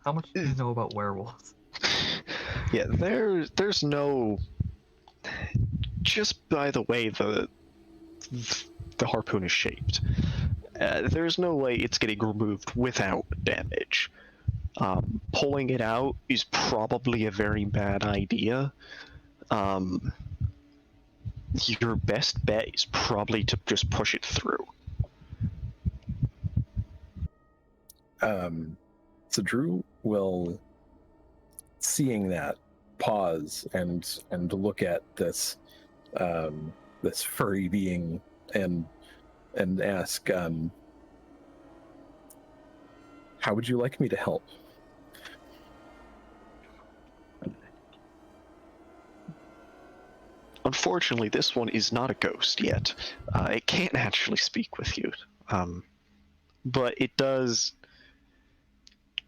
How much do you know about werewolves? Yeah, there's no. Just by the way the harpoon is shaped, there's no way it's getting removed without damage. Pulling it out is probably a very bad idea. Your best bet is probably to just push it through. So Drew will, seeing that, pause and look at this this furry being and ask, how would you like me to help? Unfortunately, this one is not a ghost yet. It can't actually speak with you. But it does.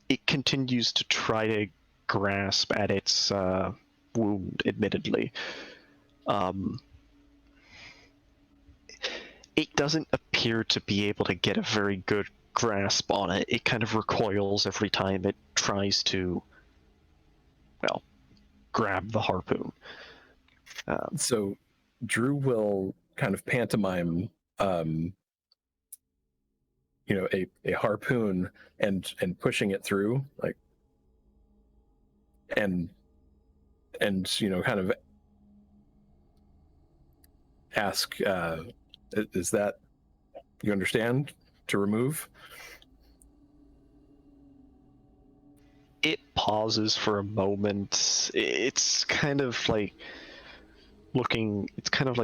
It continues to try to grasp at its wound, admittedly. It doesn't appear to be able to get a very good grasp on it. It kind of recoils every time it tries to, well, grab the harpoon. So Drew will kind of pantomime, a harpoon and pushing it through, like, and kind of ask, is that, you understand, to remove? It pauses for a moment. It's kind of like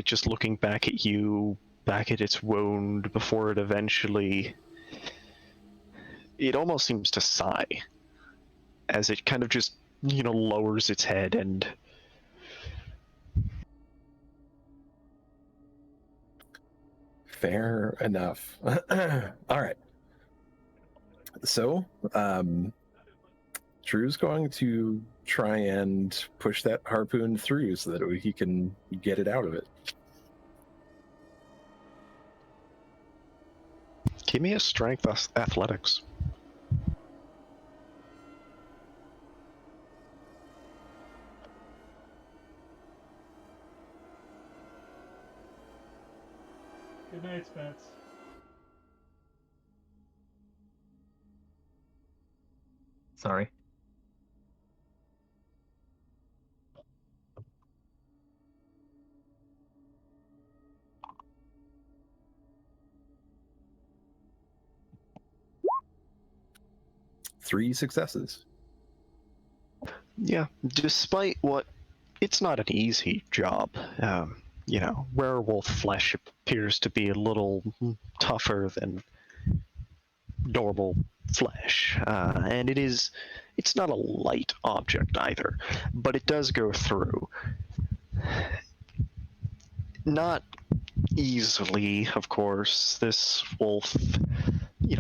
just looking back at you, back at its wound, before it eventually, it almost seems to sigh as it kind of just, lowers its head and Fair enough. All right. So, Drew's going to try and push that harpoon through so that he can get it out of it. give me a strength athletics. Good night, Spence. Sorry. Three successes. Yeah, despite what, it's not an easy job. Werewolf flesh appears to be a little tougher than normal flesh, and it's not a light object either, but it does go through. Not easily, of course. This wolf,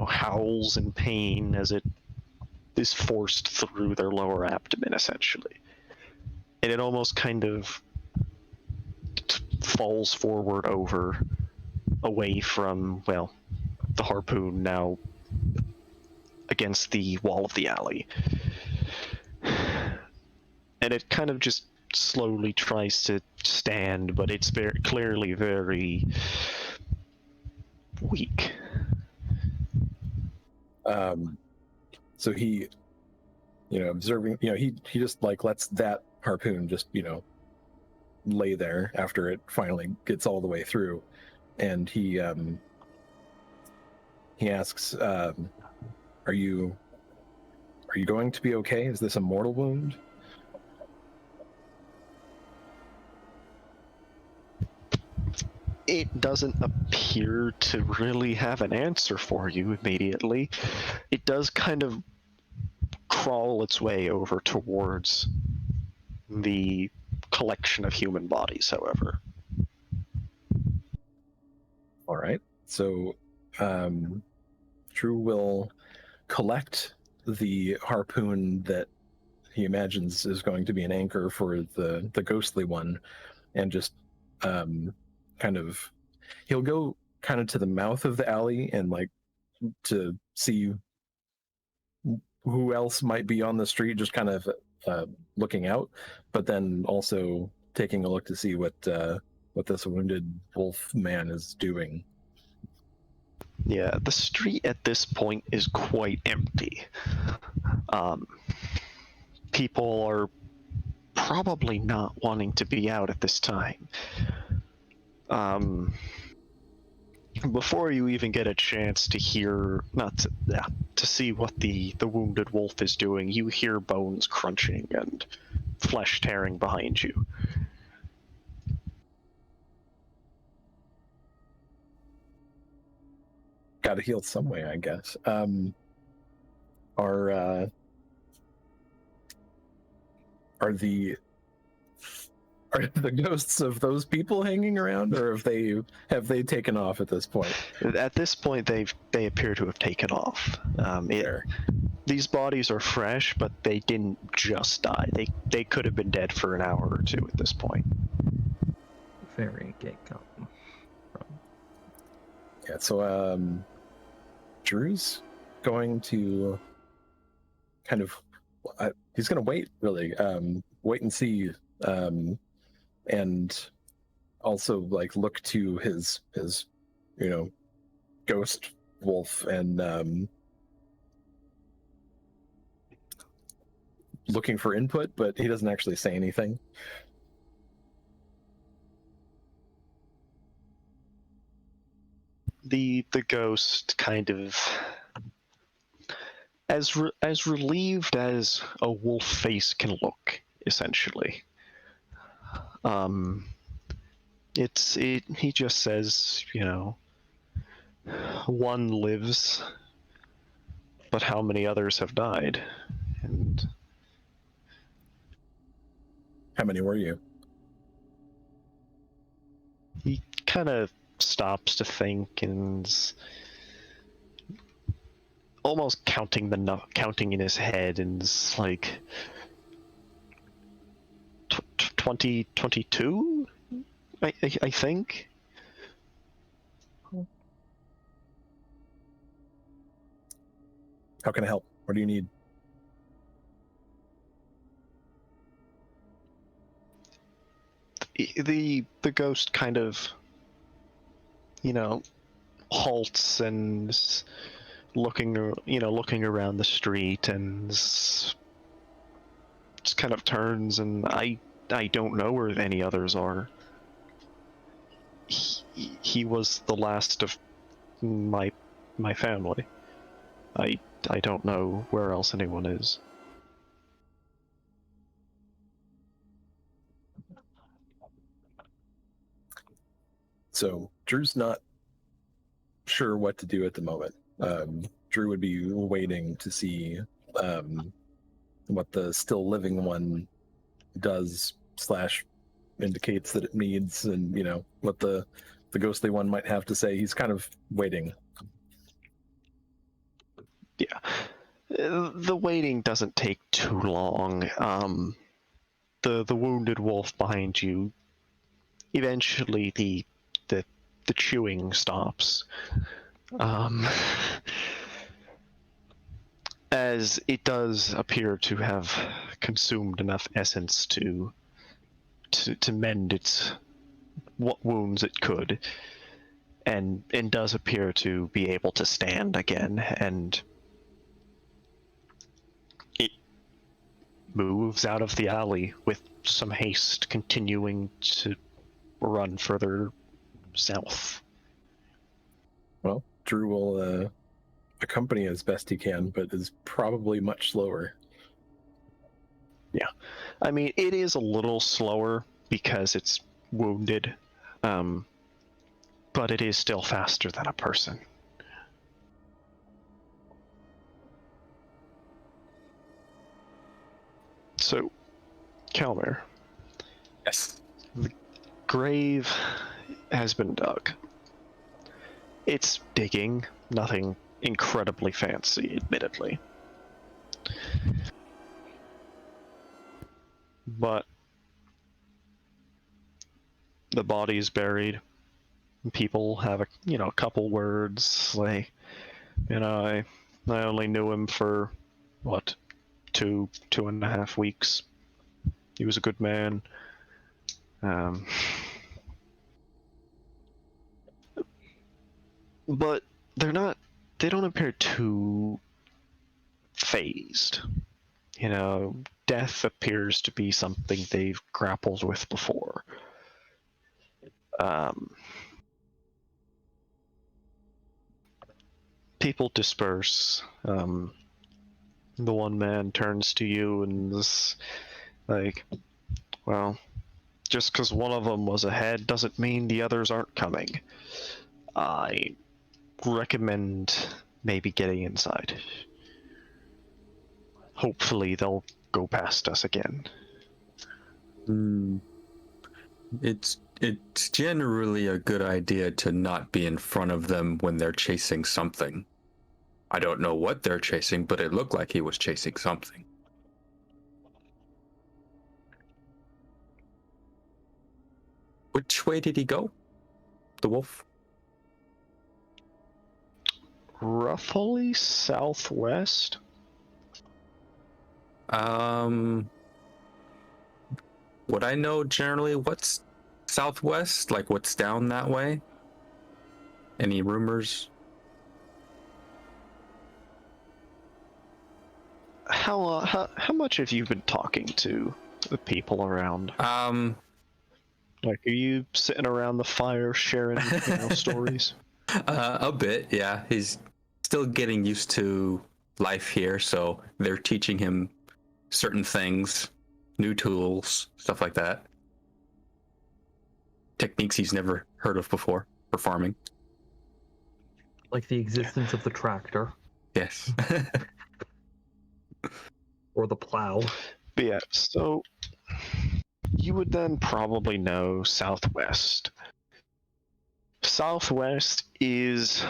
howls in pain as it is forced through their lower abdomen, essentially. And it almost kind of falls forward away from, the harpoon now against the wall of the alley. And it kind of just slowly tries to stand, but it's very clearly very weak. So he, observing, he just like lets that harpoon just, lay there after it finally gets all the way through, and he asks, are you going to be okay? Is this a mortal wound? It doesn't appear to really have an answer for you immediately. It does kind of crawl its way over towards the collection of human bodies, however. All right. So Drew will collect the harpoon that he imagines is going to be an anchor for the ghostly one, and just he'll go kind of to the mouth of the alley and like to see who else might be on the street, just kind of looking out, but then also taking a look to see what this wounded wolf man is doing. Yeah, the street at this point is quite empty. People are probably not wanting to be out at this time. Before you even get a chance to hear, to see what the wounded wolf is doing, you hear bones crunching and flesh tearing behind you. Got to heal some way, I guess. Are the ghosts of those people hanging around, or have they taken off at this point? At this point, they appear to have taken off. These bodies are fresh, but they didn't just die. They could have been dead for an hour or two at this point. Very get come from. Yeah. So Drues going to kind of he's going to wait, really, wait and see. And also like look to his ghost wolf and looking for input, but he doesn't actually say anything. The ghost kind of as relieved as a wolf face can look, essentially. He just says, one lives, but how many others have died? And How many were you? he kind of stops to think and almost counting in his head, and it's like 22, I think. How can I help? What do you need? The ghost kind of, halts and looking around the street, and just kind of turns, and I don't know where any others are. He was the last of my family. I don't know where else anyone is. So Drew's not sure what to do at the moment. Drew would be waiting to see what the still living one does / indicates that it needs, and what the ghostly one might have to say. He's kind of waiting. Yeah, the waiting doesn't take too long. The wounded wolf behind you, eventually the chewing stops, as it does appear to have consumed enough essence to mend its what wounds it could, and does appear to be able to stand again, and it moves out of the alley with some haste, continuing to run further south. Well, Drew will accompany as best he can, but is probably much slower. Yeah, I mean, it is a little slower because it's wounded, but it is still faster than a person. So, Kalmir. Yes. The grave has been dug. It's digging, nothing incredibly fancy, admittedly. But the body's buried. People have a couple words, like, I only knew him for what, 2.5 weeks. He was a good man. But they don't appear too phased. You know, death appears to be something they've grappled with before. People disperse. The one man turns to you and is like, well, just because one of them was ahead doesn't mean the others aren't coming. I recommend maybe getting inside. Hopefully they'll go past us again. It's generally a good idea to not be in front of them when they're chasing something. I don't know what they're chasing, but it looked like he was chasing something. Which way did he go? The wolf? Roughly southwest. Would I know generally what's southwest? Like what's down that way? Any rumors? How much have you been talking to the people around? Like, are you sitting around the fire sharing stories? A bit, yeah. He's still getting used to life here, so they're teaching him certain things, new tools, stuff like that. Techniques he's never heard of before for farming. Like the existence of the tractor. Yes. Or the plow. But yeah, so you would then probably know southwest. Southwest is,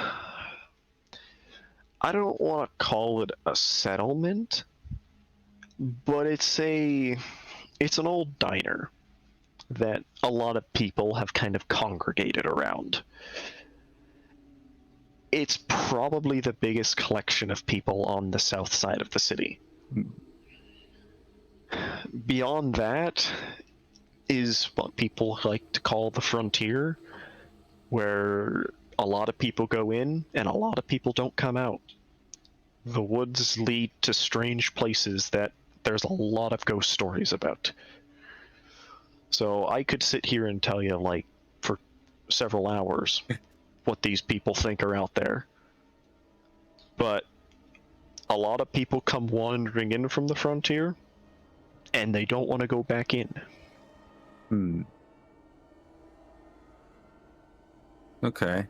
I don't want to call it a settlement, but it's an old diner that a lot of people have kind of congregated around. It's probably the biggest collection of people on the south side of the city. Beyond that is what people like to call the frontier, where a lot of people go in and a lot of people don't come out. The woods lead to strange places that there's a lot of ghost stories about. So I could sit here and tell you, like, for several hours what these people think are out there. But a lot of people come wandering in from the frontier, and they don't want to go back in. Okay.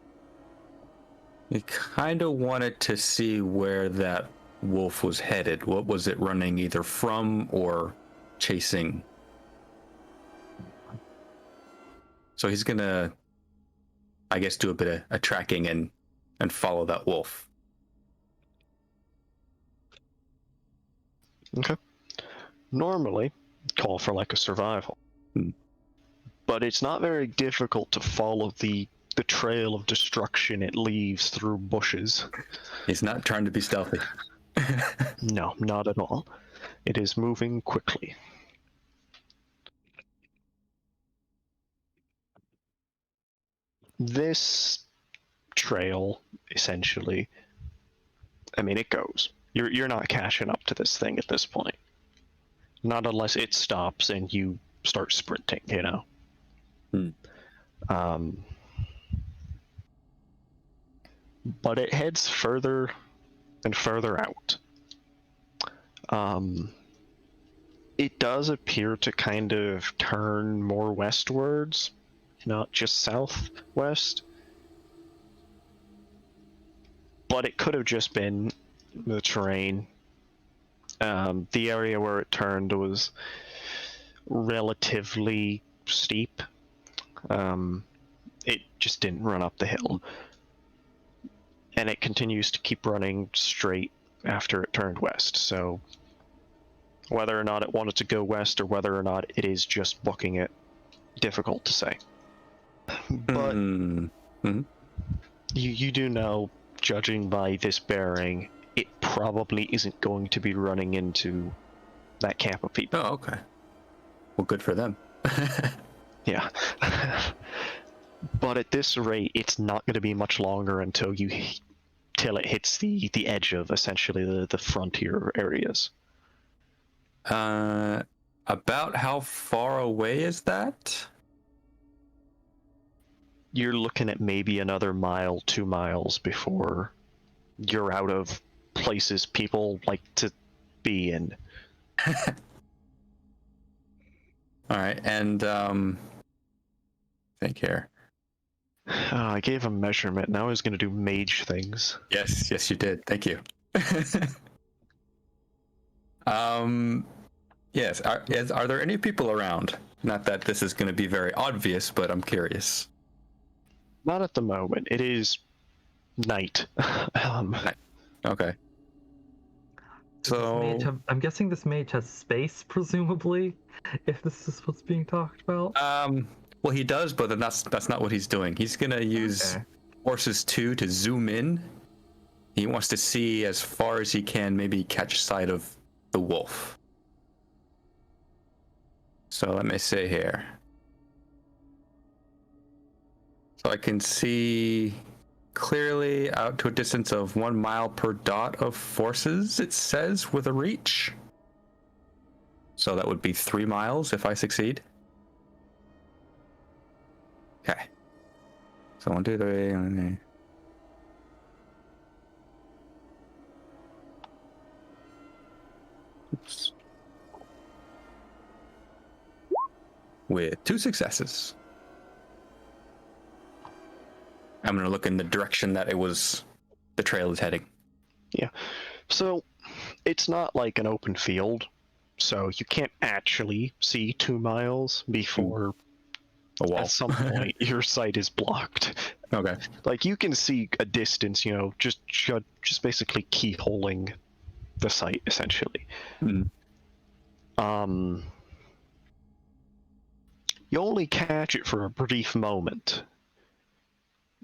I kind of wanted to see where that wolf was headed. What was it running either from or chasing? So he's gonna, I guess, do a bit of a tracking and follow that wolf. Okay. Normally, call for like a survival. But it's not very difficult to follow the trail of destruction it leaves through bushes. He's not trying to be stealthy. No, not at all. It is moving quickly. This trail, essentially, I mean, it goes. You're not catching up to this thing at this point. Not unless it stops and you start sprinting, you know. But it heads further and further out. It does appear to kind of turn more westwards, not just southwest. But it could have just been the terrain. The area where it turned was relatively steep. It just didn't run up the hill. And it continues to keep running straight after it turned west. So whether or not it wanted to go west or whether or not it is just booking it, difficult to say. But you do know, judging by this bearing, it probably isn't going to be running into that camp of people. Oh, okay. Well, good for them. Yeah. But at this rate, it's not going to be much longer until it hits the edge of essentially the frontier areas. About how far away is that? You're looking at maybe another mile, 2 miles before you're out of places people like to be in. All right, and think here. I gave him measurement. Now he's going to do mage things. Yes, you did. Thank you. Yes. Are there any people around? Not that this is going to be very obvious, but I'm curious. Not at the moment. It is night. Okay. So I'm guessing this mage has space, presumably, if this is what's being talked about. well, he does, but that's not what he's doing. He's gonna use Forces 2 to zoom in. He wants to see as far as he can, maybe catch sight of the wolf. So let me see here. So I can see clearly out to a distance of 1 mile per dot of forces, it says, with a reach. So that would be 3 miles if I succeed. Okay. So 1, 2, 3. Oops. With 2 successes. I'm going to look in the direction that the trail is heading. Yeah. So it's not like an open field. So you can't actually see 2 miles before A wall. at some point your sight is blocked. Okay. Like you can see a distance, just basically keyholing the sight essentially. Hmm. You only catch it for a brief moment.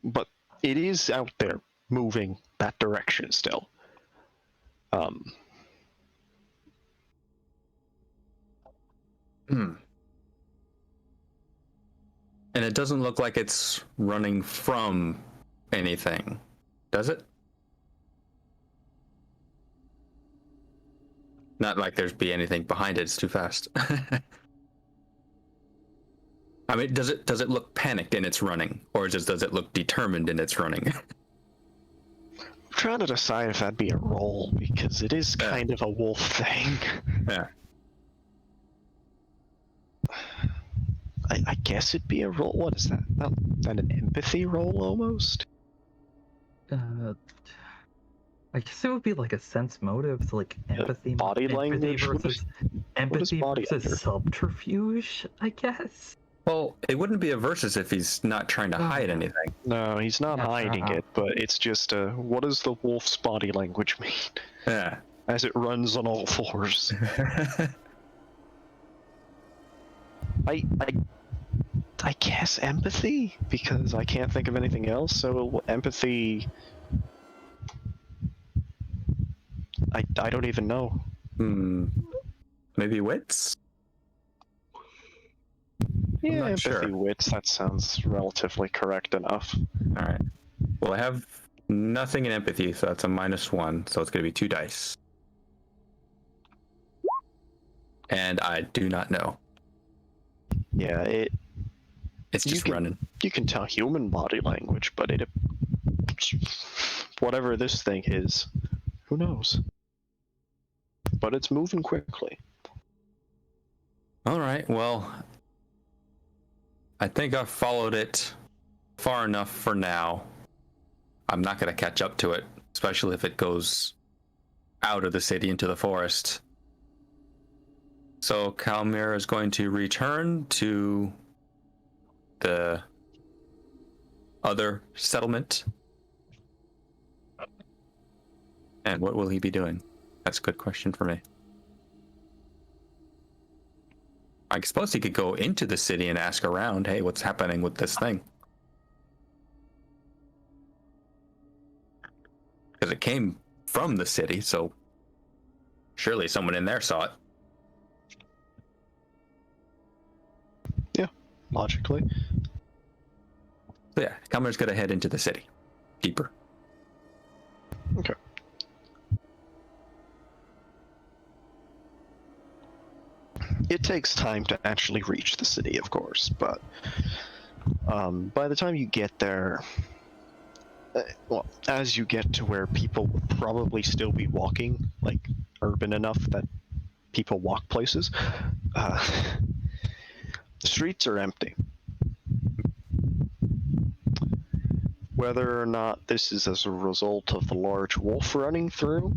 But it is out there, moving that direction still. And it doesn't look like it's running from anything, does it? Not like there's be anything behind it. It's too fast. I mean, does it look panicked in its running, or does it look determined in its running? I'm trying to decide if that'd be a roll, because it is kind of a wolf thing. Yeah. I guess it'd be a roll. What is that? That an empathy roll almost? I guess it would be like a sense motive, so like empathy, body empathy language? versus empathy body versus language? subterfuge, I guess. Well, it wouldn't be a versus if he's not trying to hide anything. No, he's not hiding it, but it's just what does the wolf's body language mean? Yeah. As it runs on all fours. I guess empathy, because I can't think of anything else, so empathy... I don't even know. Maybe wits? Yeah, not empathy sure. wits, that sounds relatively correct enough. All right. Well, I have nothing in empathy, so that's a -1, so it's going to be 2 dice. And I do not know. Yeah, It's just running. You can tell human body language, but whatever this thing is, who knows? But it's moving quickly. All right. Well, I think I've followed it far enough for now. I'm not going to catch up to it, especially if it goes out of the city into the forest. So Kalmir is going to return to the other settlement. And what will he be doing? That's a good question for me. I suppose he could go into the city and ask around, hey, what's happening with this thing? Because it came from the city, so surely someone in there saw it. Logically. So yeah, Kalmir's gonna head into the city, deeper. Okay. It takes time to actually reach the city, of course, but by the time you get there, well, as you get to where people would probably still be walking, like urban enough that people walk places, the streets are empty. Whether or not this is as a result of the large wolf running through,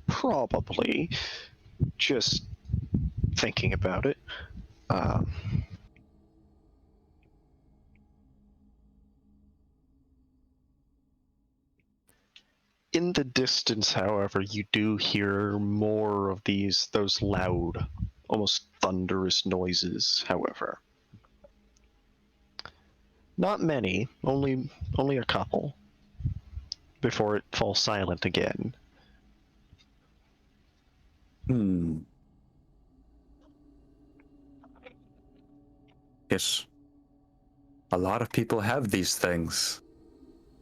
probably. Just thinking about it. In the distance, however, you do hear more of those loud, almost thunderous noises, however. Not many, only a couple, before it falls silent again. Yes. A lot of people have these things.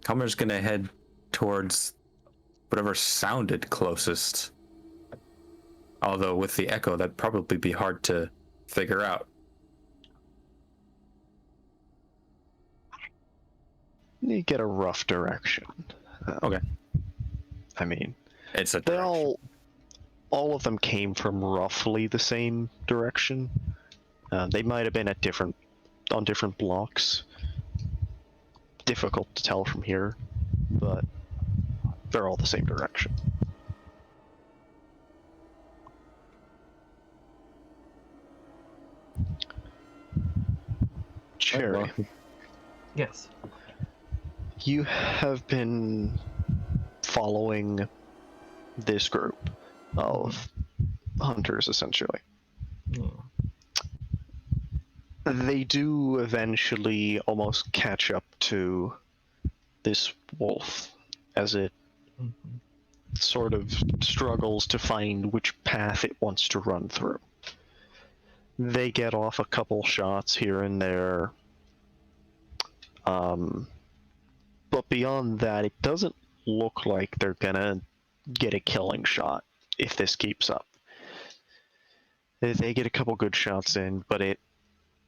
Kalmir's gonna head towards whatever sounded closest. Although with the echo, that'd probably be hard to figure out. You get a rough direction. Okay. I mean, It's a they direction. all of them came from roughly the same direction. They might have been on different blocks. Difficult to tell from here, but they're all the same direction. Cherry, Yes. you have been following this group of hunters, essentially. Hmm. They do eventually almost catch up to this wolf as it Mhm. sort of struggles to find which path it wants to run through. They get off a couple shots here and there. But beyond that, it doesn't look like they're gonna get a killing shot if this keeps up. They get a couple good shots in, but it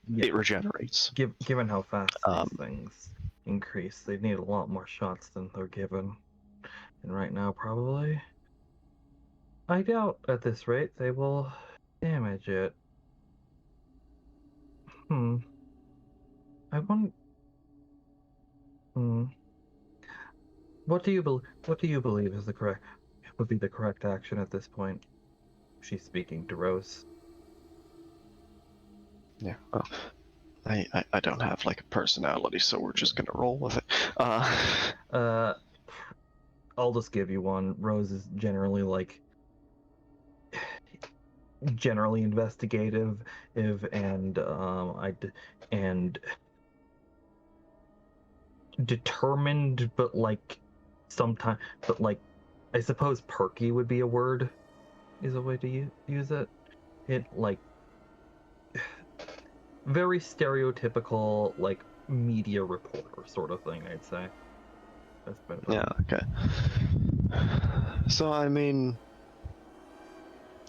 regenerates. Given how fast Um, these things increase, they need a lot more shots than they're given. And right now, probably, I doubt at this rate they will damage it. I want. What do you believe is would be the correct action at this point? She's speaking to Rose. Yeah. Well, I don't have like a personality, so we're just gonna roll with it. I'll just give you one. Rose is generally investigative, and determined, but sometimes, I suppose perky would be a word, is a way to use it. It very stereotypical media reporter sort of thing, I'd say. That's better. Yeah. Okay. So I mean,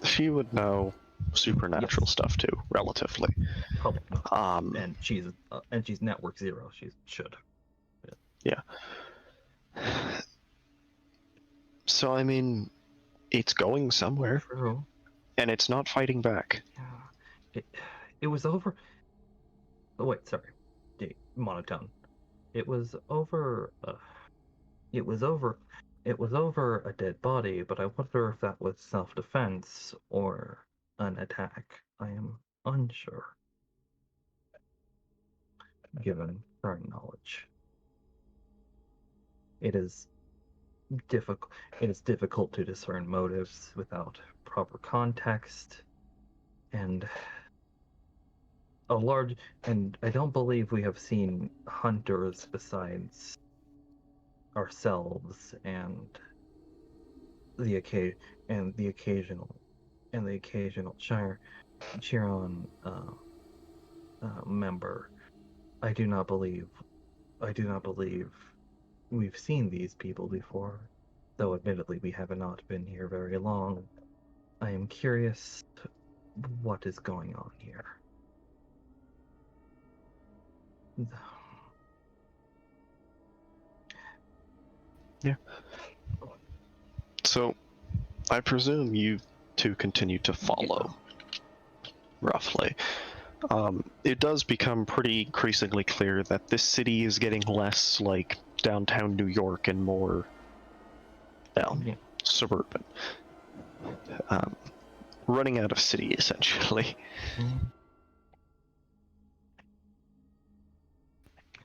she would know supernatural stuff too, relatively. Public knowledge. And she's network 0. She should. Yeah. So I mean, it's going somewhere. True. And it's not fighting back. Yeah. It was over. Oh wait, sorry. Monotone. It was over. It was over a dead body, but I wonder if that was self-defense or an attack. I am unsure, given current knowledge. It is difficult to discern motives without proper context, and I don't believe we have seen hunters besides ourselves and the occasion and the occasional Chiron member. I do not believe we've seen these people before, though admittedly we have not been here very long. I am curious what is going on here. Yeah. So, I presume you two continue to follow, roughly. It does become pretty increasingly clear that this city is getting less like downtown New York and more, well, suburban. Running out of city, essentially.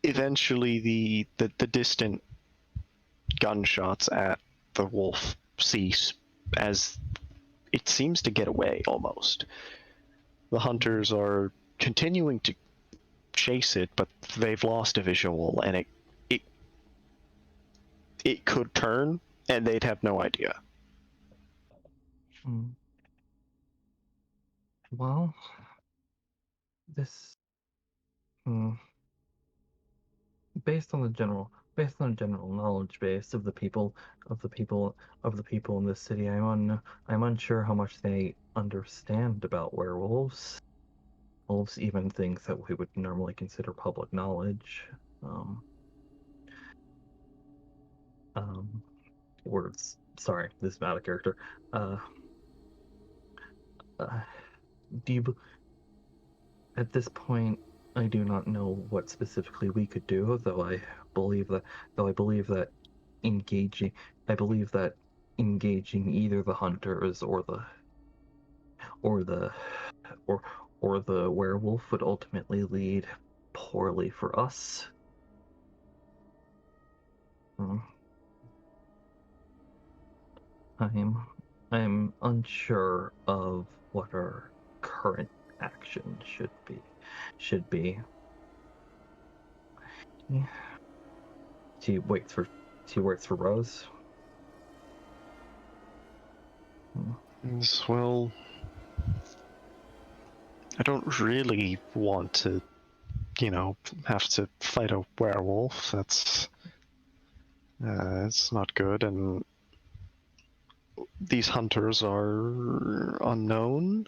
Eventually, the distant gunshots at the wolf cease as it seems to get away, almost. The hunters are continuing to chase it, but they've lost a visual, and it could turn, and they'd have no idea. Well, this based on the general knowledge base of the people in this city, I'm unsure how much they understand about werewolves. Wolves, even things that we would normally consider public knowledge. Words. Sorry, this is out of character. At this point, I do not know what specifically we could do, though I believe that engaging either the hunters or the werewolf would ultimately lead poorly for us. I'm unsure of what our current action should be. Yeah. She waits for Rose. Well, I don't really want to, have to fight a werewolf. That's it's not good, and these hunters are unknown.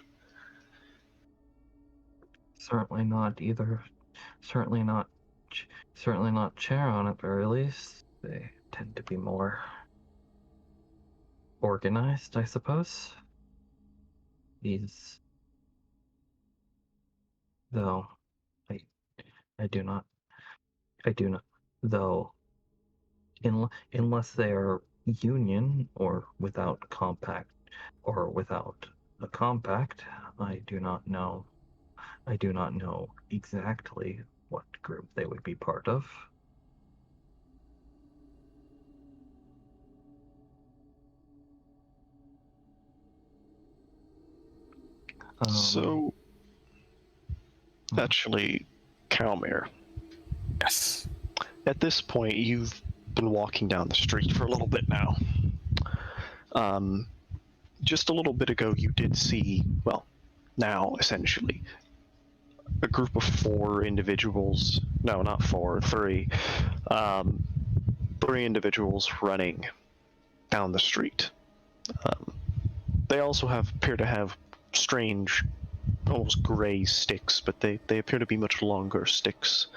Certainly not either. Certainly not Charon at very least. They tend to be more organized, I suppose. Though I do not though unless they are union or without a compact, I do not know exactly what group they would be part of. So, actually, Kalmir. Yes. At this point, you've been walking down the street for a little bit now. Just a little bit ago, you did see, well, now, essentially, a group of 4 individuals, no, not 4, 3, 3 individuals running down the street. They also appear to have strange, almost gray sticks, but they appear to be much longer sticks.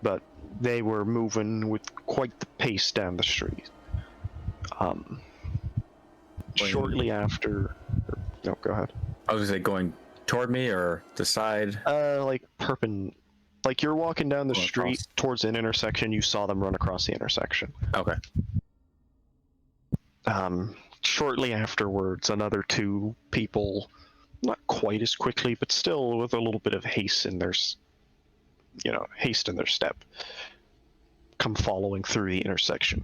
But they were moving with quite the pace down the street. Shortly after... No, go ahead. I was gonna say, going toward me or the side? Like you're walking down the street towards an intersection, you saw them run across the intersection. Okay. Shortly afterwards, another 2 people, not quite as quickly, but still with a little bit of haste in their step, come following through the intersection.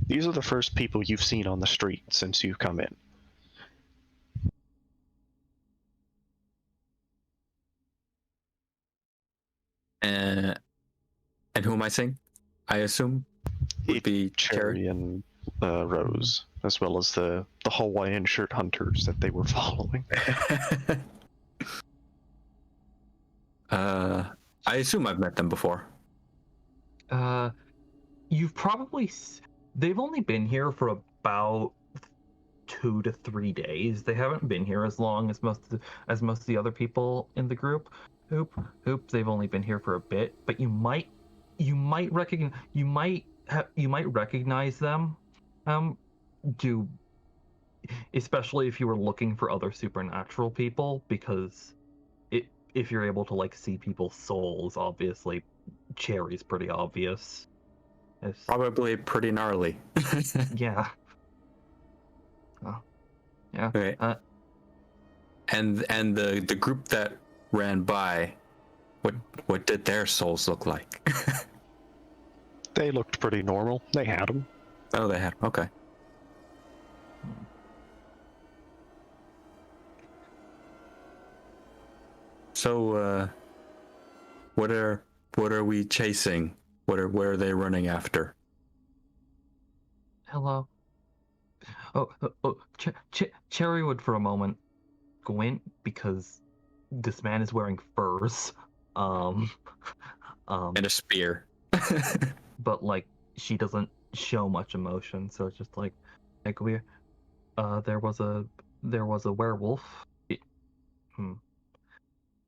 These are the first people you've seen on the street since you've come in. And who am I seeing? I assume? would be Cherry and Rose, as well as the Hawaiian shirt hunters that they were following. I assume I've met them before. You've probably they've only been here for about 2 to 3 days. They haven't been here as long as most of the other people in the group. They've only been here for a bit, but you might recognize them. Especially if you were looking for other supernatural people, because if you're able to like see people's souls, obviously Cherry's pretty obvious. Probably pretty gnarly. Yeah. Oh, yeah. Okay. And the group that ran by, what did their souls look like? They looked pretty normal. They had them. Oh, they had. Okay. So, what are we chasing? Where are they running after? Hello. Cherry would for a moment squint because this man is wearing furs. And a spear. But like she doesn't show much emotion, so it's just like we there was a werewolf.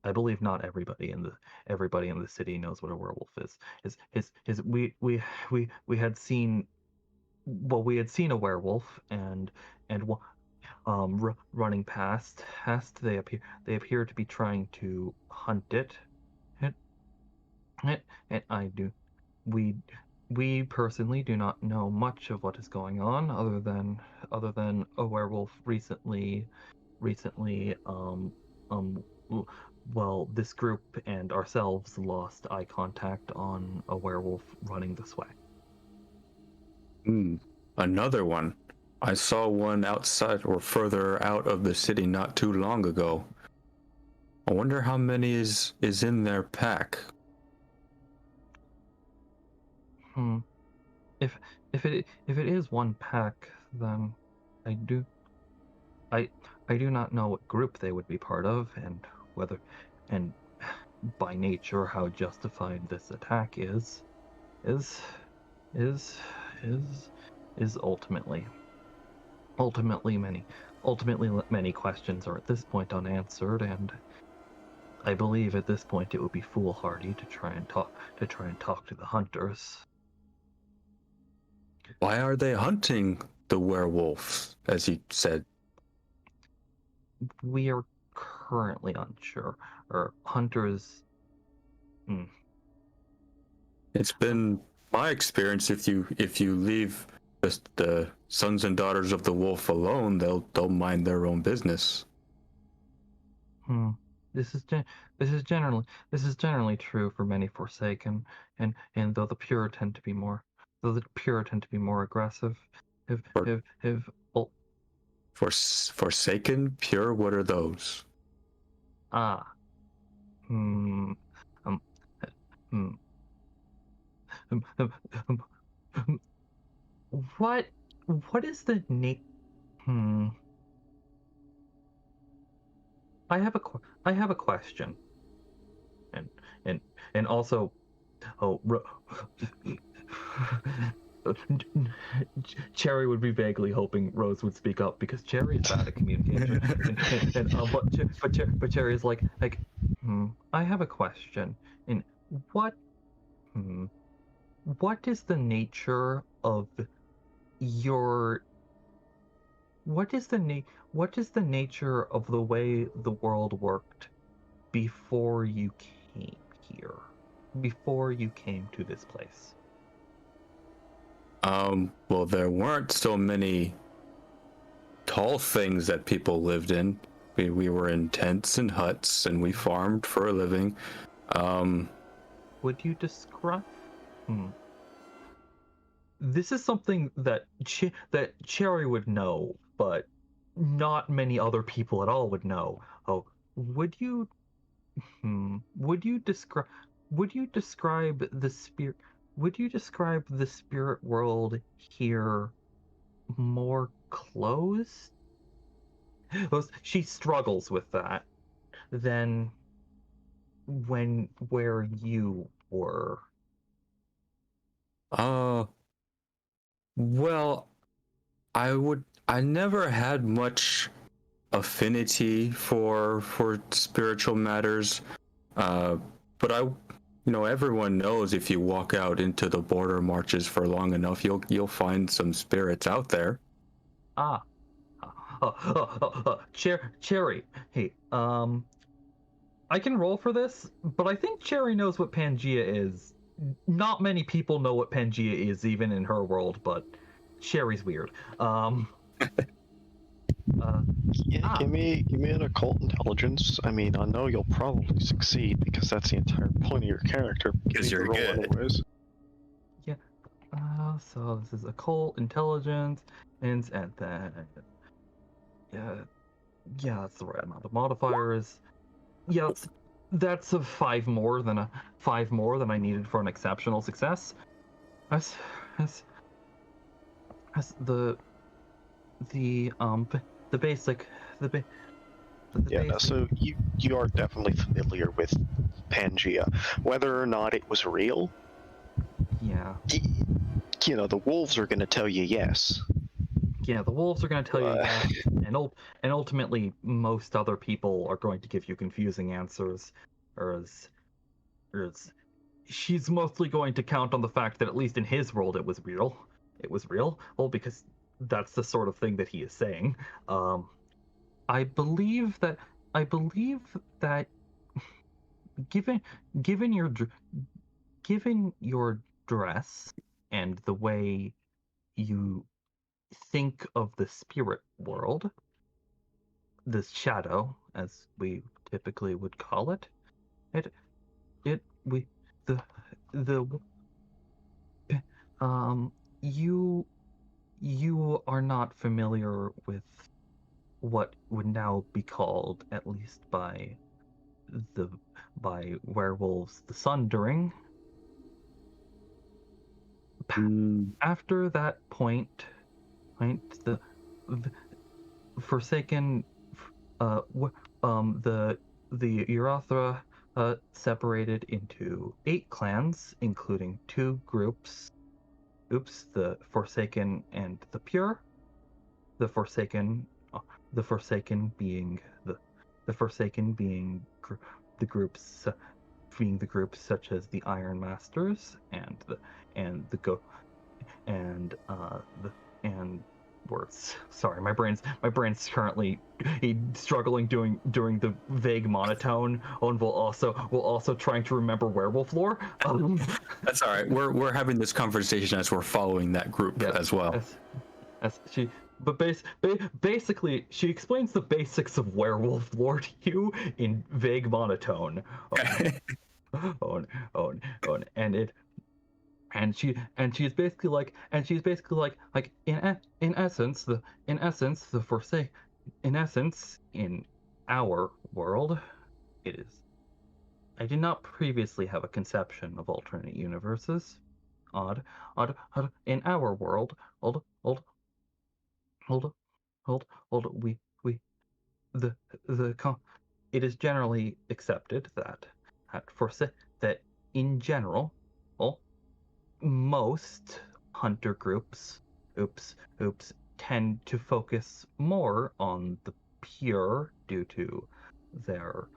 I believe not everybody in the city knows what a werewolf is. We had seen a werewolf and running past. They appear to be trying to hunt it. And we personally do not know much of what is going on, other than a werewolf recently well, this group and ourselves lost eye contact on a werewolf running this way. Another one. I saw one outside or further out of the city not too long ago. I wonder how many is in their pack. If it is one pack, then I do not know what group they would be part of, and whether, and by nature how justified this attack is ultimately many questions are at this point unanswered, and I believe at this point it would be foolhardy to try and talk to the hunters. Why are they hunting the werewolves, as you said? We are currently unsure. Or hunters. It's been my experience, if you leave the sons and daughters of the wolf alone, they'll mind their own business. This is generally true for many Forsaken, and though the pure tend to be more aggressive. Forsaken, pure, what are those? What is the I have a question, and also, Cherry would be vaguely hoping Rose would speak up, because Cherry is bad at communication. But Cherry is like, I have a question. And what is the nature of your? What is the nature of the way the world worked before you came here? Before you came to this place? Well, there weren't so many tall things that people lived in. We were in tents and huts, and we farmed for a living. Would you describe? This is something that Cherry would know, but not many other people at all would know. Would you describe the spirit? would you describe the spirit world here more closed? She struggles with that than where you were. Well, I never had much affinity for spiritual matters. But everyone knows if you walk out into the border marches for long enough, you'll find some spirits out there. Ah. Cherry. Hey, I can roll for this, but I think Cherry knows what Pangea is. Not many people know what Pangea is, even in her world, but Cherry's weird. Give me an occult intelligence. I mean, I know you'll probably succeed because that's the entire point of your character. Because you're good. Anyways. Yeah. So this is occult intelligence, and then yeah, that's the right amount of modifiers. Yeah, that's a 5 more than I needed for an exceptional success. As the basic. So you are definitely familiar with Pangea, whether or not it was real. Yeah. The wolves are going to tell you yes. Yeah, the wolves are going to tell you yes, and ultimately most other people are going to give you confusing answers, or she's mostly going to count on the fact that at least in his world it was real. It was real. Well, because that's the sort of thing that he is saying. I believe that given your dress and the way you think of the spirit world, the shadow, as we typically would call it, you are not familiar with what would now be called, at least by werewolves, the Sundering. After that point, the Forsaken, the Urathra separated into 8 clans, including 2 groups. The Forsaken and the Pure. The Forsaken being the groups such as the Iron Masters and words. Sorry, my brain's currently struggling doing the vague monotone, and will also trying to remember werewolf lore. That's all right. We're having this conversation as we're following that group as well. Basically, she explains the basics of werewolf lore to you in vague monotone. She's basically like in essence in our world, it is. I did not previously have a conception of alternate universes. Odd. In our world, it is generally accepted that in general, most hunter groups, tend to focus more on the pure due to their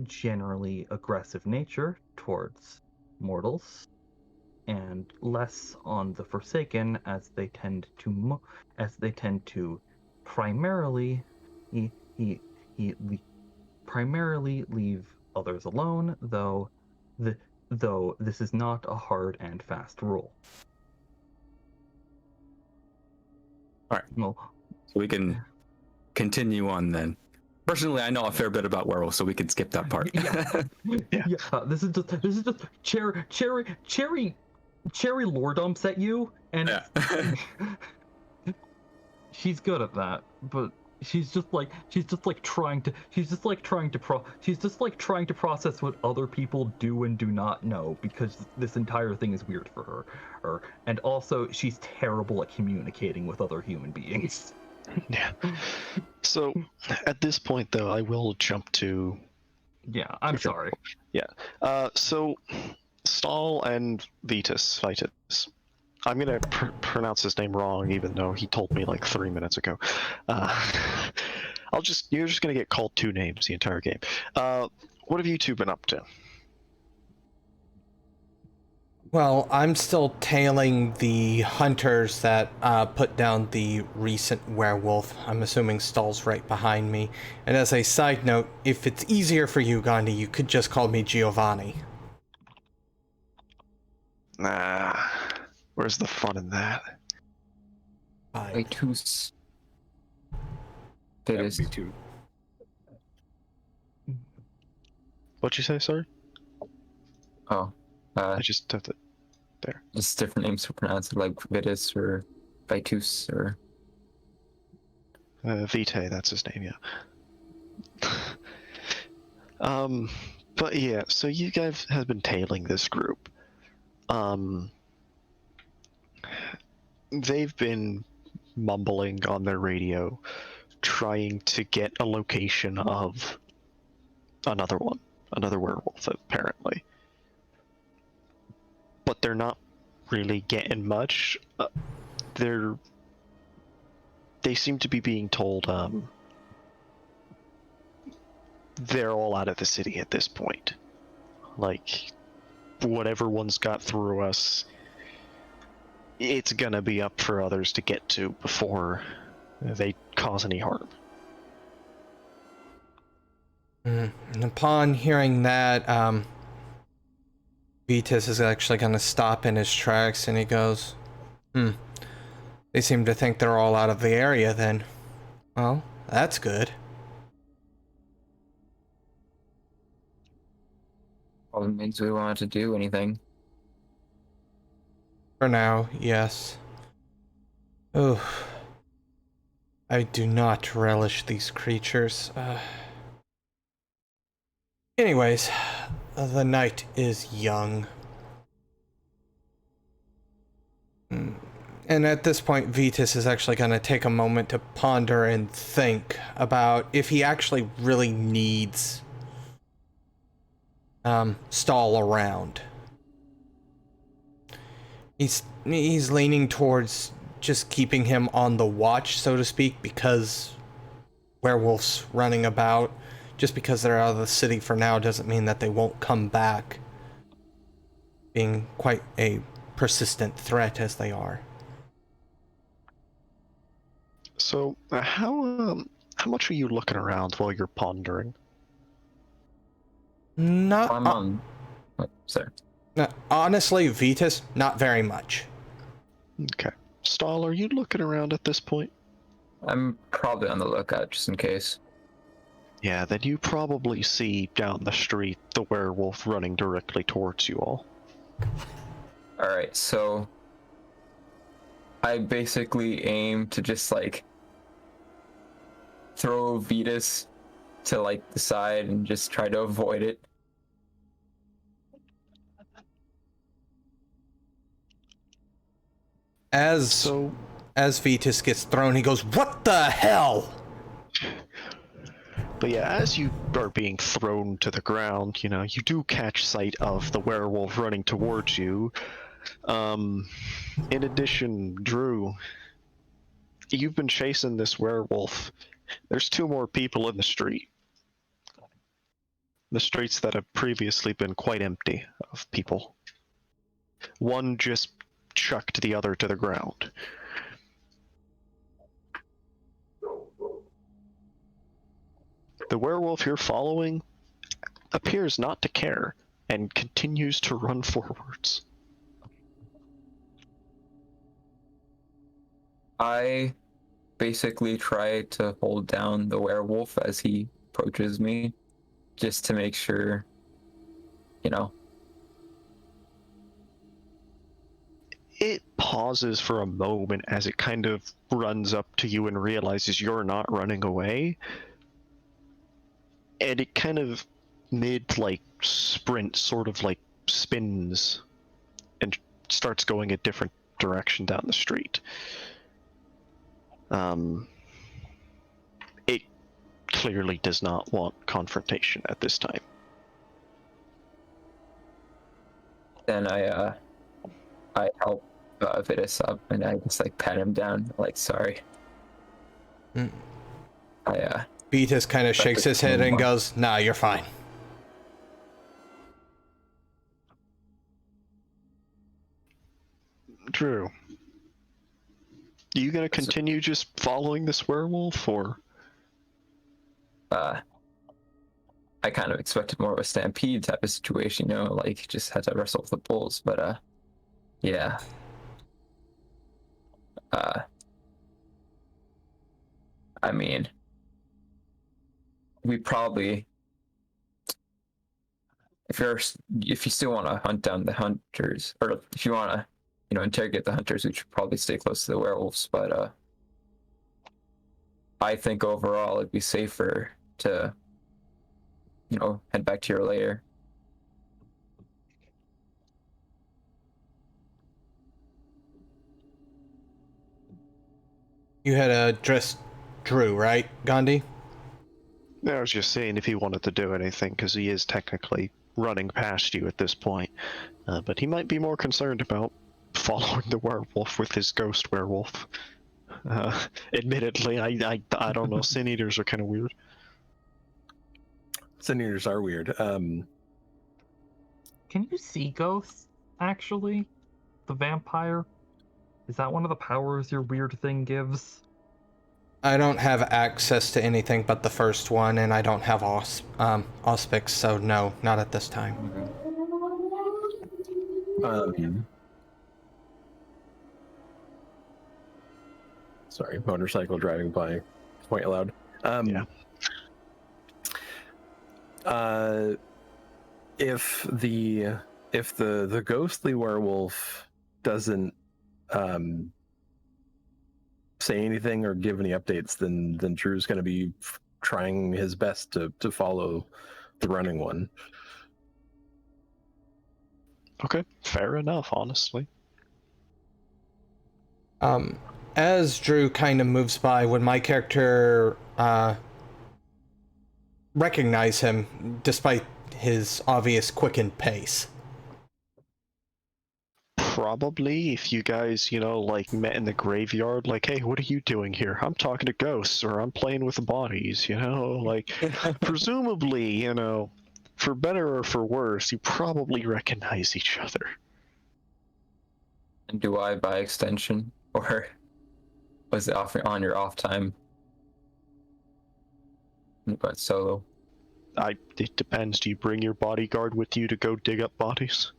generally aggressive nature towards mortals, and less on the Forsaken, as they tend to primarily primarily leave others alone, though this is not a hard and fast rule. All right. Well, so we can continue on then. Personally, I know a fair bit about werewolves, so we can skip that part. This is just Cherry lore dumps at you, and she's good at that. But she's just like trying to process what other people do and do not know, because this entire thing is weird for her. And also she's terrible at communicating with other human beings. Yeah. So at this point, though, I will jump to. Yeah, I'm sorry. Yeah. So Stahl and Vitus. I'm gonna pronounce his name wrong, even though he told me like 3 minutes ago. You're just gonna get called two names the entire game. What have you two been up to? Well, I'm still tailing the hunters that put down the recent werewolf. I'm assuming Stahl's right behind me. And as a side note, if it's easier for you, Gandhi, you could just call me Giovanni. Nah, where's the fun in that? Vitus. That would Vitus. be too. What'd you say, sorry? Oh, I just have to. There. just different names to pronounce it, like Vitus or Vitus or. Vitae, that's his name, yeah. But yeah, so you guys have been tailing this group. They've been mumbling on their radio, trying to get a location of another werewolf, apparently. But they're not really getting much. They seem to be being told they're all out of the city at this point. Like, whatever one's got through us, it's gonna be up for others to get to before they cause any harm. And upon hearing that, Vitus is actually going to stop in his tracks, and he goes, they seem to think they're all out of the area then. Well, that's good. Well, it means we wanted to do anything. For now, yes. Oh, I do not relish these creatures. Anyways, the night is young. And at this point, Vitus is actually going to take a moment to ponder and think about if he actually really needs Stahl around. He's leaning towards just keeping him on the watch, so to speak, because werewolves running about. Just because they're out of the city for now doesn't mean that they won't come back, being quite a persistent threat as they are. So, how much are you looking around while you're pondering? Not I'm on. Sorry. honestly, Vitus, not very much. Okay. Stahl, are you looking around at this point? I'm probably on the lookout just in case. Yeah, then you probably see down the street the werewolf running directly towards you all. Alright, so I basically aim to just like throw Vitus to like the side and just try to avoid it. As Vitus gets thrown, he goes, "What the hell?" But yeah, as you are being thrown to the ground, you do catch sight of the werewolf running towards you. In addition, Drew, you've been chasing this werewolf. There's two more people in the street. The streets that have previously been quite empty of people. One just chucked the other to the ground. The werewolf you're following appears not to care and continues to run forwards. I basically try to hold down the werewolf as he approaches me, just to make sure, It pauses for a moment as it kind of runs up to you and realizes you're not running away. And it kind of mid sprint sort of spins and starts going a different direction down the street. It clearly does not want confrontation at this time. Then I help Vitus up and I just pat him down, sorry. Mm. I Vitus kind of shakes his head and goes, "Nah, you're fine." Drew, you gonna continue just following this werewolf, or? I kind of expected more of a stampede type of situation, just had to wrestle with the bulls, but yeah. I mean, we probably, if you still want to hunt down the hunters, or if you want to, interrogate the hunters, we should probably stay close to the werewolves, but I think overall it'd be safer to, head back to your lair. You had addressed Drew, right, Gandhi? I was just saying if he wanted to do anything, because he is technically running past you at this point. But he might be more concerned about following the werewolf with his ghost werewolf. Admittedly, I don't know. Sin Eaters are kind of weird. Sin Eaters are weird. Can you see ghosts, actually? The vampire? Is that one of the powers your weird thing gives? I don't have access to anything but the first one, and I don't have auspics, so no, not at this time. Sorry, motorcycle driving by. Quite loud. Yeah. If the ghostly werewolf doesn't say anything or give any updates, then Drew's going to be trying his best to follow the running one. Okay, fair enough, honestly. As Drew kind of moves by, would my character recognize him despite his obvious quickened pace? Probably, if you guys, met in the graveyard, hey, what are you doing here? I'm talking to ghosts, or I'm playing with the bodies, presumably, for better or for worse, you probably recognize each other. And do I by extension, or was it on your off time? You went solo. It depends. Do you bring your bodyguard with you to go dig up bodies?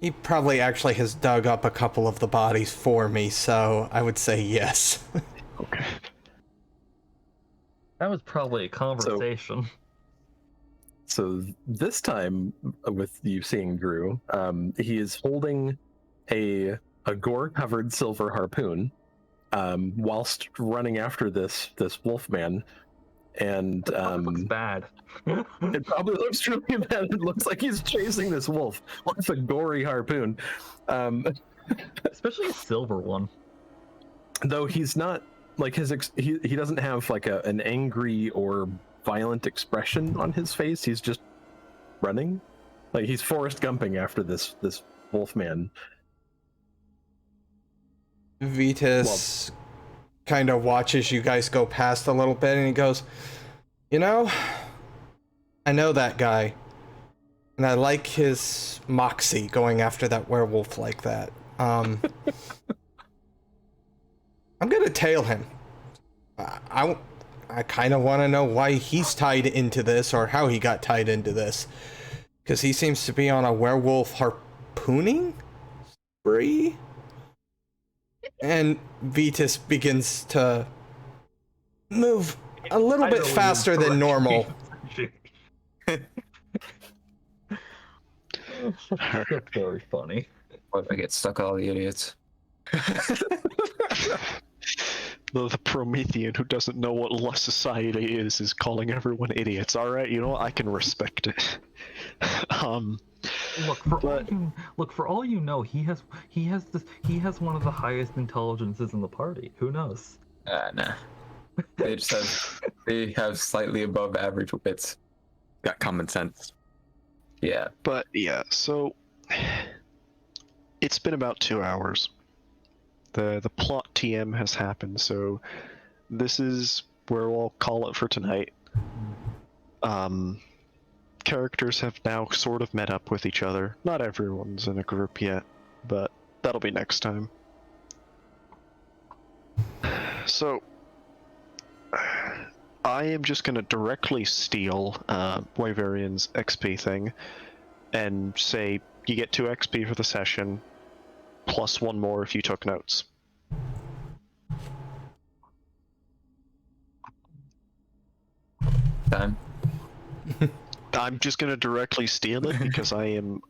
He probably actually has dug up a couple of the bodies for me, so I would say yes. Okay. That was probably a conversation. So this time, with you seeing Drew, he is holding a gore-covered silver harpoon, whilst running after this wolfman. And it looks bad. It probably looks really bad. It looks like he's chasing this wolf with a gory harpoon. Especially a silver one. Though he's not he doesn't have an angry or violent expression on his face. He's just running, he's Forrest Gumping after this wolfman. Vitus kind of watches you guys go past a little bit, and he goes, I know that guy, and I like his moxie going after that werewolf like that. I'm gonna tail him. I kind of want to know why he's tied into this, or how he got tied into this, because he seems to be on a werewolf harpooning spree. And Vitus begins to move a little bit faster than normal. That's very funny. What if I get stuck with all the idiots? The Promethean who doesn't know what less society is calling everyone idiots. All right, you know what? I can respect it. Look, for all you know, he has one of the highest intelligences in the party. Who knows? Nah. They have slightly above average wits. Got common sense. Yeah. But yeah, so it's been about 2 hours. The plot TM has happened, so this is where we'll call it for tonight. Characters have now sort of met up with each other. Not everyone's in a group yet, but that'll be next time. So I am just going to directly steal Wyverian's XP thing and say you get 2 XP for the session, plus 1 more if you took notes. Time. I'm just going to directly steal it because I am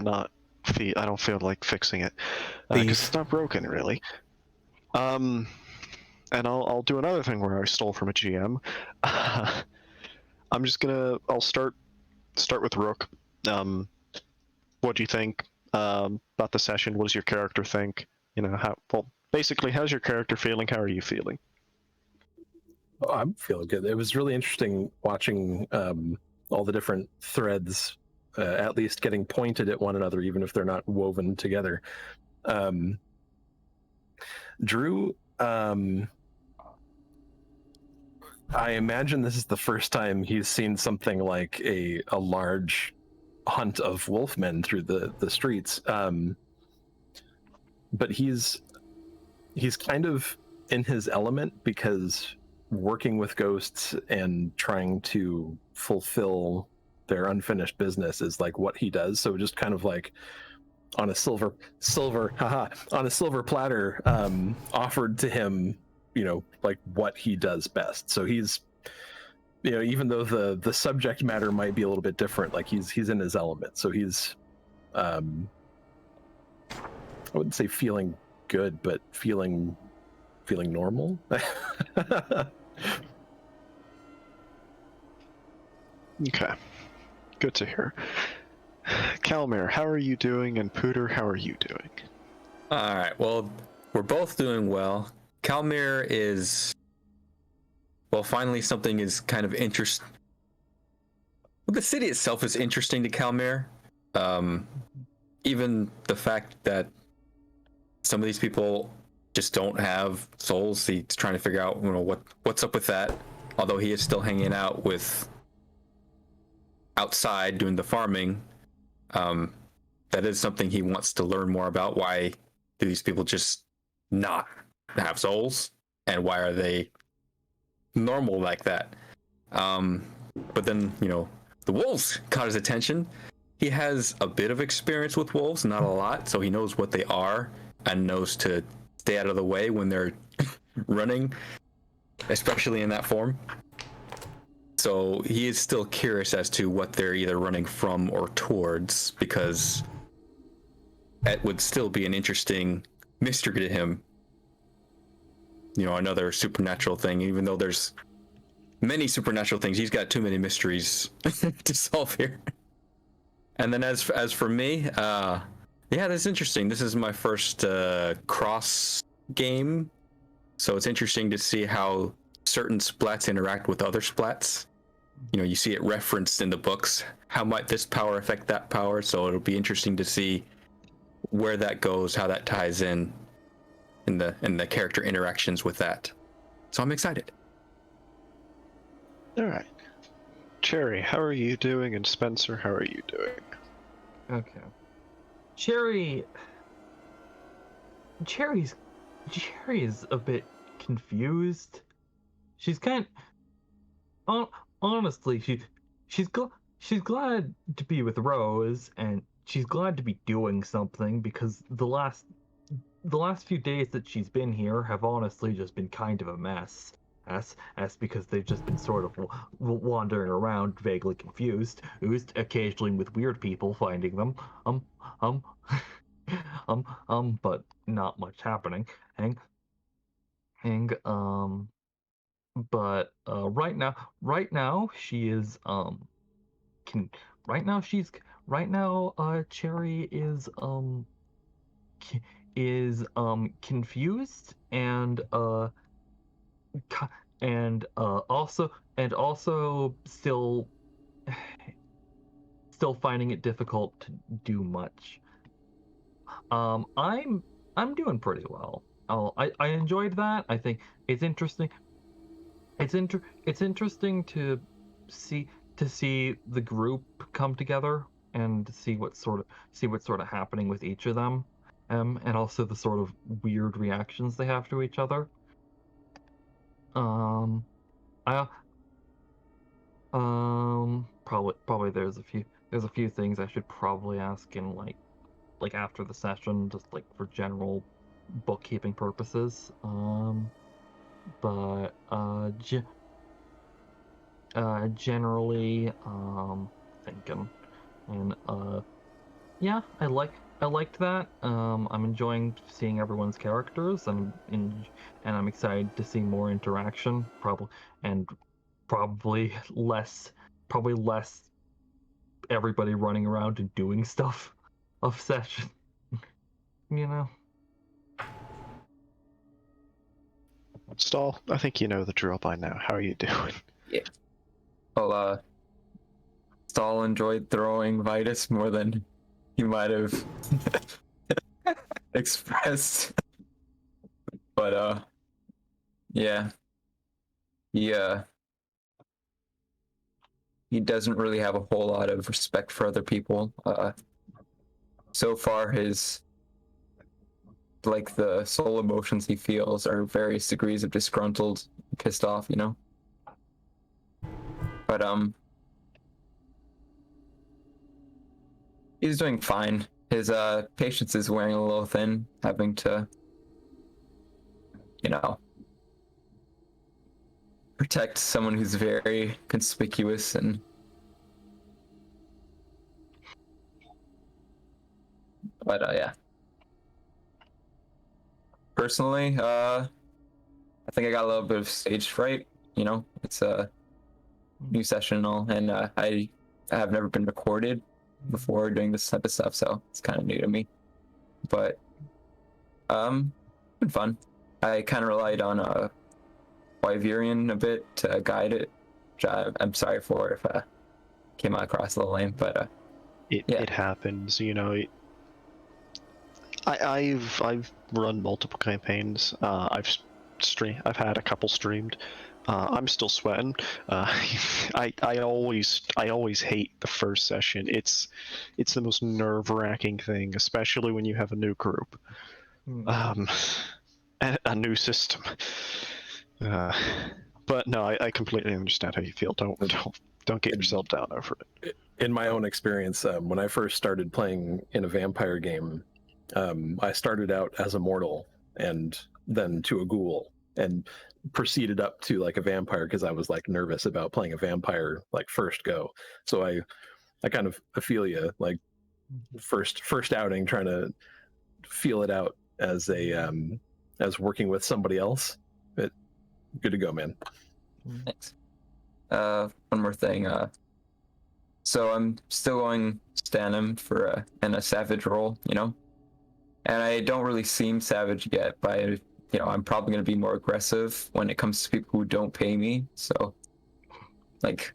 not. I don't feel like fixing it because it's not broken really. And I'll do another thing where I stole from a GM. I'll start with Rook. What do you think about the session? What does your character think? Basically, how's your character feeling? How are you feeling? Oh, I'm feeling good. It was really interesting watching all the different threads, at least getting pointed at one another, even if they're not woven together. Drew, I imagine this is the first time he's seen something like a large hunt of wolfmen through the streets. But he's kind of in his element because working with ghosts and trying to fulfill their unfinished business is like what he does. So just kind of like on a silver platter, offered to him, like what he does best. So he's, even though the subject matter might be a little bit different, like he's in his element. So he's, I wouldn't say feeling good, but feeling normal. Okay, good to hear. Kalmir, how are you doing? And Pooter, how are you doing? All right. Well, we're both doing well. Kalmir is, well, finally something is kind of interesting. Well, the city itself is interesting to Kalmir. Even the fact that some of these people just don't have souls. He's trying to figure out, what's up with that. Although he is still hanging out with outside doing the farming. That is something he wants to learn more about. Why do these people just not have souls? And why are they normal like that? But then, the wolves caught his attention. He has a bit of experience with wolves, not a lot, so he knows what they are and knows to stay out of the way when they're running, especially in that form. So he is still curious as to what they're either running from or towards, because that would still be an interesting mystery to him. Another supernatural thing, even though there's many supernatural things, he's got too many mysteries to solve here. And then as for me, that's interesting. This is my first cross game, so it's interesting to see how certain splats interact with other splats. You see it referenced in the books. How might this power affect that power? So it'll be interesting to see where that goes, how that ties in the character interactions with that. So I'm excited. All right. Cherry, how are you doing? And Spencer, how are you doing? Okay. Cherry is a bit confused. She's honestly, she's glad to be with Rose, and she's glad to be doing something, because the last few days that she's been here have honestly just been kind of a mess. That's because they've just been sort of wandering around, vaguely confused, occasionally with weird people finding them. but not much happening. And but right now she is can right now Cherry is confused and co- also still finding it difficult to do much. I'm doing pretty well. I enjoyed that. I think it's interesting. It's interesting to see the group come together and see what's sort of happening with each of them, and also the sort of weird reactions they have to each other. Um, I probably there's a few things I should probably ask in like after the session, just like for general bookkeeping purposes. But generally, thinking, and yeah, I liked that. I'm enjoying seeing everyone's characters, and I'm excited to see more interaction. And probably less everybody running around and doing stuff of session. You know. Stahl, I think you know the drill by now. How are you doing? Yeah. Well, Stahl enjoyed throwing Vitus more than he might have expressed. But yeah. He doesn't really have a whole lot of respect for other people. So far his the sole emotions he feels are various degrees of disgruntled, pissed off, you know? But he's doing fine. His patience is wearing a little thin, having to, protect someone who's very conspicuous and yeah. Personally, I think I got a little bit of stage fright, it's a new session and all, and I have never been recorded before doing this type of stuff, so it's kind of new to me. But been fun. I kind of relied on Wyverian a bit to guide it. I'm sorry for if I came across a little lame, but it happens, I've run multiple campaigns. I've had a couple streamed. I'm still sweating. I always hate the first session. It's the most nerve-wracking thing, especially when you have a new group, and a new system. But no, I completely understand how you feel. Don't get yourself down over it. In my own experience, when I first started playing in a vampire game, I started out as a mortal and then to a ghoul and proceeded up to like a vampire because I was like nervous about playing a vampire like first go. So I kind of feel you, like first outing, trying to feel it out as as working with somebody else. But good to go, man. Thanks. One more thing. So I'm still going Stanham for in a savage role, and I don't really seem savage yet, but I'm probably going to be more aggressive when it comes to people who don't pay me. So, right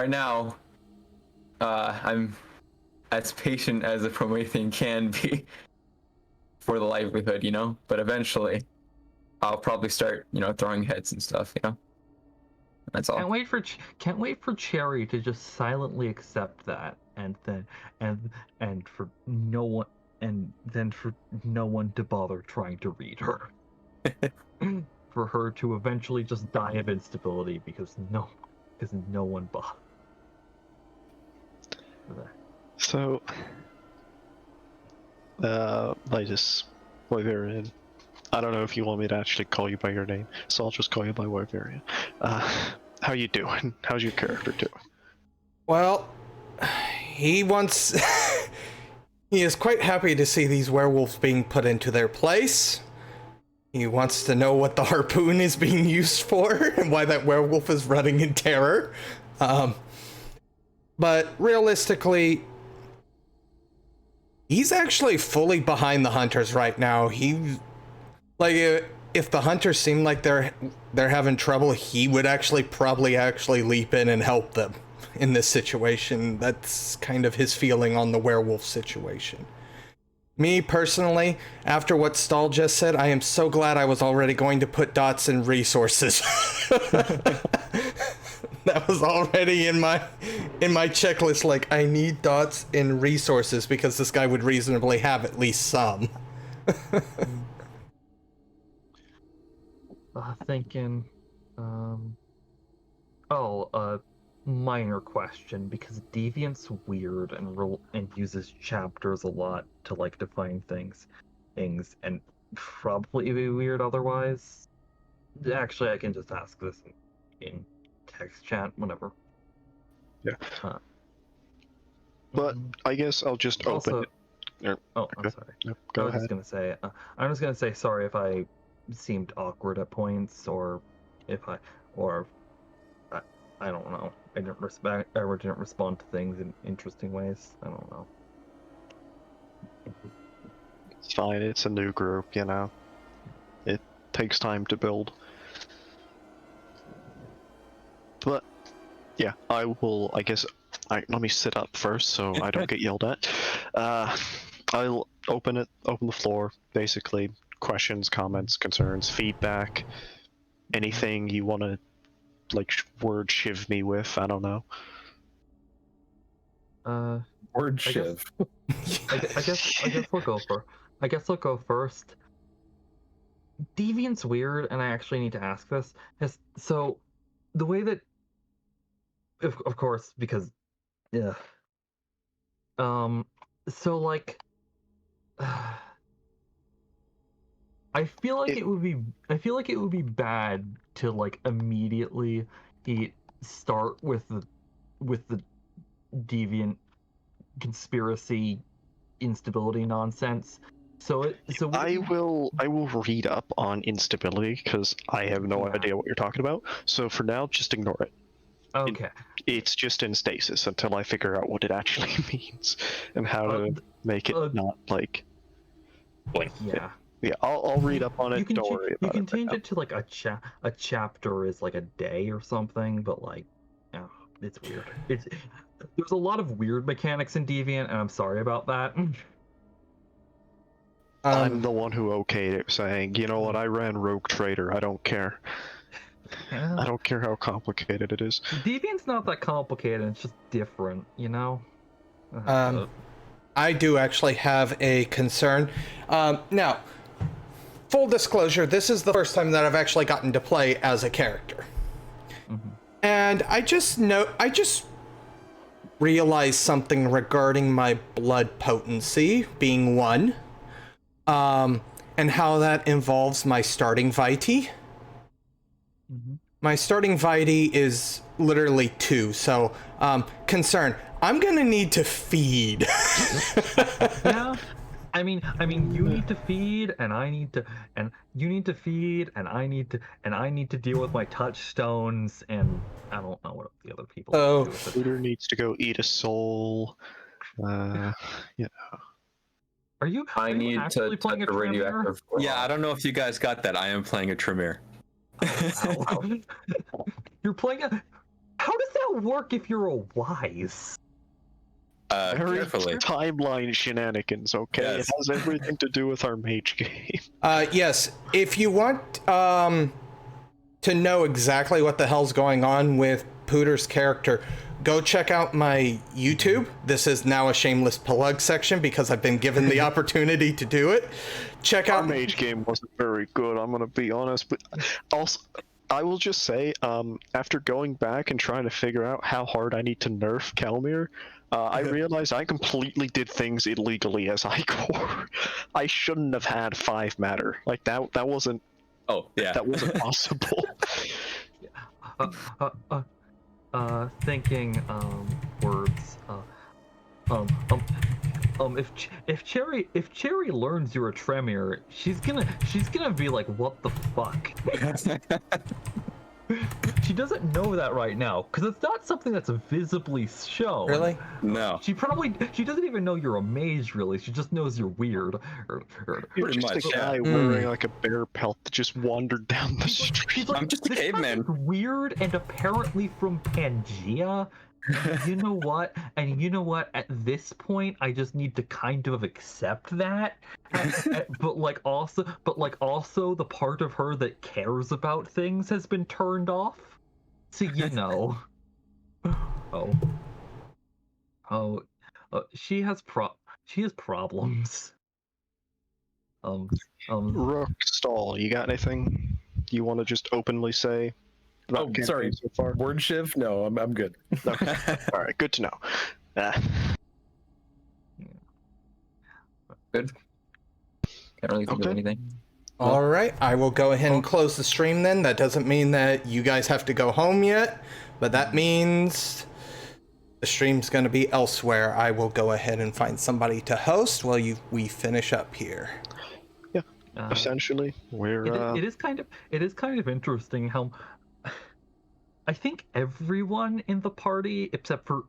now, I'm as patient as a Promethean can be for the livelihood, but eventually I'll probably start, throwing heads and stuff, That's all. Can't wait for Cherry to just silently accept that, and for no one to bother trying to read her. For her to eventually just die of instability because no one bothered. So, Vitus, Wyverian. I don't know if you want me to actually call you by your name, so I'll just call you by Wyverian. How you doing? How's your character doing? Well, he wants He is quite happy to see these werewolves being put into their place. He wants to know what the harpoon is being used for and why that werewolf is running in terror. But realistically, he's actually fully behind the hunters right now. He, like, if the hunters seem like they're having trouble, he would probably leap in and help them in this situation. That's kind of his feeling on the werewolf situation. Me personally, after what Stahl just said, I am so glad I was already going to put dots in resources. That was already in my checklist. Like, I need dots in resources because this guy would reasonably have at least some. Thinking, minor question, because Deviant's weird and uses chapters a lot to like define things, and probably be weird otherwise. Actually, I can just ask this in text chat whenever. Yeah. But I guess I'll just open it. Oh, I'm sorry. No, go ahead. I'm just gonna say sorry if I seemed awkward at points, or if I don't know. I didn't respond to things in interesting ways. I don't know. It's fine. It's a new group, you know. It takes time to build. But yeah, I will. I guess. Let me sit up first so I don't get yelled at. I'll open the floor. Basically, questions, comments, concerns, feedback, anything you want to like word shiv me with. I don't know. Word shiv. I guess I'll go first. Deviant's weird, and I actually need to ask this. So, the way that, of course, because, yeah. So like, I feel like it would be bad to like immediately start with the Deviant conspiracy instability nonsense. I will read up on instability because I have no idea what you're talking about. So for now, just ignore it. Okay. It's just in stasis until I figure out what it actually means and how to make it not like. Yeah. Yeah, I'll read up on it. Don't worry about it. You can change it to like a chapter is like a day or something, but like, oh, it's weird. There's a lot of weird mechanics in Deviant, and I'm sorry about that. I'm the one who okayed it, saying, you know what, I ran Rogue Trader, I don't care. Yeah. I don't care how complicated it is. Deviant's not that complicated, it's just different, you know? I do actually have a concern. Now, full disclosure, this is the first time that I've actually gotten to play as a character. Mm-hmm. And I just realized something regarding my blood potency being 1. And how that involves my starting Vitae. Mm-hmm. My starting Vitae is literally 2, so concern. I'm gonna need to feed. Yeah, I mean, you need to feed, and I need to, and you need to feed, and I need to deal with my touchstones, and I don't know what the other people. Oh, Pooter needs to go eat a soul. Yeah. Are you? I need to playing a radioactive. Yeah, I don't know if you guys got that. I am playing a Tremere. You're playing a. How does that work if you're a wise? Carefully. Timeline shenanigans, okay? Yes. It has everything to do with our Mage game. Yes. If you want to know exactly what the hell's going on with Pooter's character, go check out my YouTube. This is now a shameless plug section because I've been given the opportunity to do it. Check out. Our Mage game wasn't very good, I'm gonna be honest, but also I will just say, after going back and trying to figure out how hard I need to nerf Kalmir, I realized I completely did things illegally as Igor. I shouldn't have had 5 matter. Like that wasn't. Oh yeah. That wasn't possible. Thinking words. if Cherry learns you're a Tremere, she's gonna be like, what the fuck? She doesn't know that right now because it's not something that's visibly shown. Really? No. She doesn't even know you're a mage. Really, she just knows you're weird. You're Pretty just much, a guy yeah. wearing like a bear pelt that just wandered down the street. She's like, I'm just a "This guy caveman." is weird and apparently from Pangea. You know what? And you know what? At this point, I just need to kind of accept that. But also the part of her that cares about things has been turned off. So you know. She has problems. Rook, Stahl, you got anything you want to just openly say about campaign sorry. so far? Word shift? No, I'm good. Okay. All right, good to know. Good. Can't really think of Okay. anything. All right, I will go ahead and close the stream then. That doesn't mean that you guys have to go home yet, but that means the stream's going to be elsewhere. I will go ahead and find somebody to host while we finish up here. Essentially, we're It is kind of interesting how I think everyone in the party except for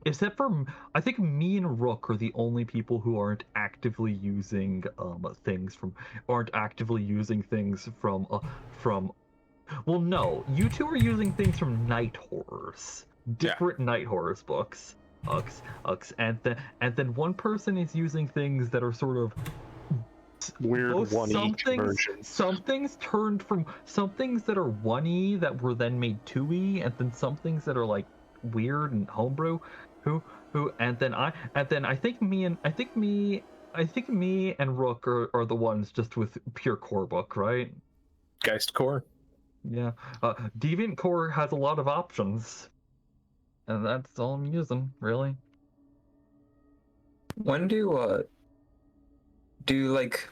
I think me and Rook are the only people who aren't actively using things from well, no, you two are using things from Night Horrors, different Night Horrors books, and then one person is using things that are sort of weird both 1E conversions. some things turned from some things that are 1E that were then made 2E, and then some things that are like weird and homebrew, and then I think me and Rook are the ones just with pure core book, right? Geist core. Yeah. Deviant core has a lot of options, and that's all I'm using, really. When do like